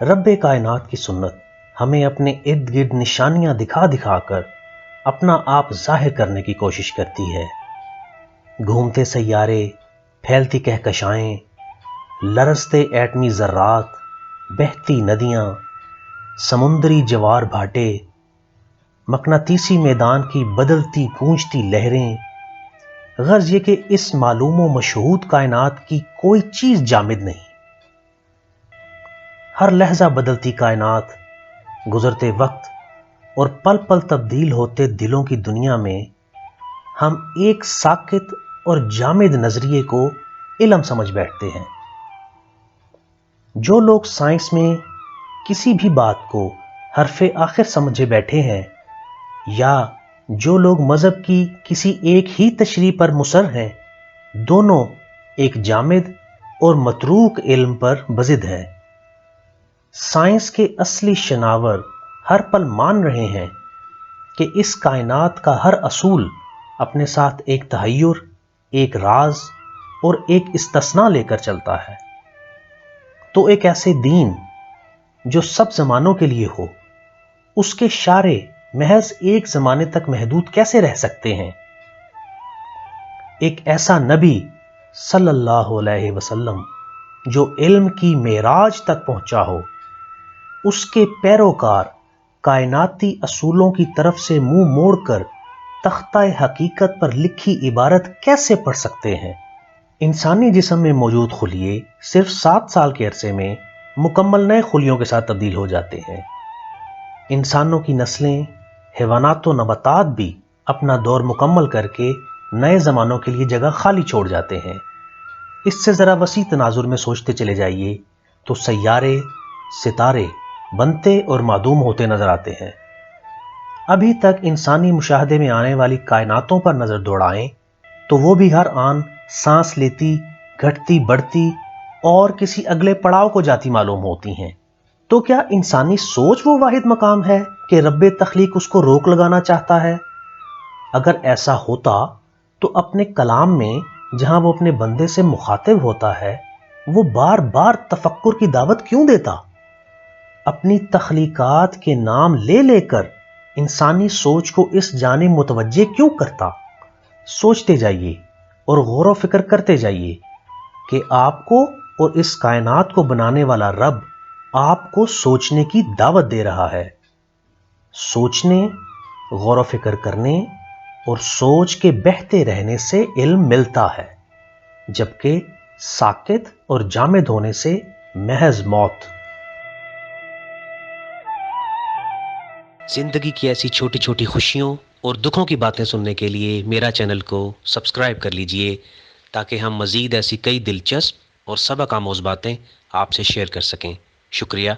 रब कायनात की सुन्नत हमें अपने इर्द गिर्द निशानियां दिखा दिखा कर अपना आप जाहिर करने की कोशिश करती है। घूमते सैयारे, फैलती कहकशाएं, लरजते एटमी ज़र्रात, बहती नदियां, समुद्री जवार भाटे, मकनातीसी मैदान की बदलती गूंजती लहरें। गर्ज ये कि इस मालूम व मशहूद कायनात की कोई चीज जामिद नहीं। हर लहजा बदलती कायनात, गुजरते वक्त और पल पल तब्दील होते दिलों की दुनिया में हम एक साकित और जामिद नजरिए को इल्म समझ बैठते हैं। जो लोग साइंस में किसी भी बात को हरफे आखिर समझे बैठे हैं, या जो लोग मजहब की किसी एक ही तशरीह पर मुसर हैं, दोनों एक जामिद और मतरूक इल्म पर बजिद हैं। साइंस के असली शनावर हर पल मान रहे हैं कि इस कायनात का हर असूल अपने साथ एक तहय्युर, एक राज और एक इस्तिस्ना लेकर चलता है। तो एक ऐसे दीन जो सब जमानों के लिए हो, उसके शारे महज एक जमाने तक महदूद कैसे रह सकते हैं? एक ऐसा नबी सल्लल्लाहु अलैहि वसल्लम जो इल्म की मेराज तक पहुंचा हो, उसके पैरोकार कायनाती असूलों की तरफ से मुंह मोड़कर तख्ता-ए हकीकत पर लिखी इबारत कैसे पढ़ सकते हैं? इंसानी जिस्म में मौजूद खुलिये सिर्फ 7 साल के अरसे में मुकम्मल नए खुलियों के साथ तब्दील हो जाते हैं। इंसानों की नस्लें, हैवानात व नबातात भी अपना दौर मुकम्मल करके नए जमानों के लिए जगह खाली छोड़ जाते हैं। इससे जरा वसी तनाजुर में सोचते चले जाइए तो सैयारे, सितारे बनते और मादूम होते नजर आते हैं। अभी तक इंसानी मुशाहदे में आने वाली कायनातों पर नजर दौड़ाएं तो वो भी हर आन सांस लेती, घटती, बढ़ती और किसी अगले पड़ाव को जाती मालूम होती हैं। तो क्या इंसानी सोच वो वाहिद मकाम है कि रब्बे तख्लीक उसको रोक लगाना चाहता है? अगर ऐसा होता तो अपने कलाम में जहां वो अपने बंदे से मुखातिब होता है, वो बार बार तफक्कुर की दावत क्यों देता? अपनी तख्लीकात के नाम ले लेकर इंसानी सोच को इस जानिब मुतवज्जे क्यों करता? सोचते जाइए और गौर व फिक्र करते जाइए कि आपको और इस कायनात को बनाने वाला रब आपको सोचने की दावत दे रहा है। सोचने, गौर व फिक्र करने और सोच के बहते रहने से इल्म मिलता है, जबकि साकित और जामिद होने से महज मौत। जिंदगी की ऐसी छोटी छोटी खुशियों और दुखों की बातें सुनने के लिए मेरा चैनल को सब्सक्राइब कर लीजिए, ताकि हम मज़ीद ऐसी कई दिलचस्प और सबक आमोज़ बातें आपसे शेयर कर सकें। शुक्रिया।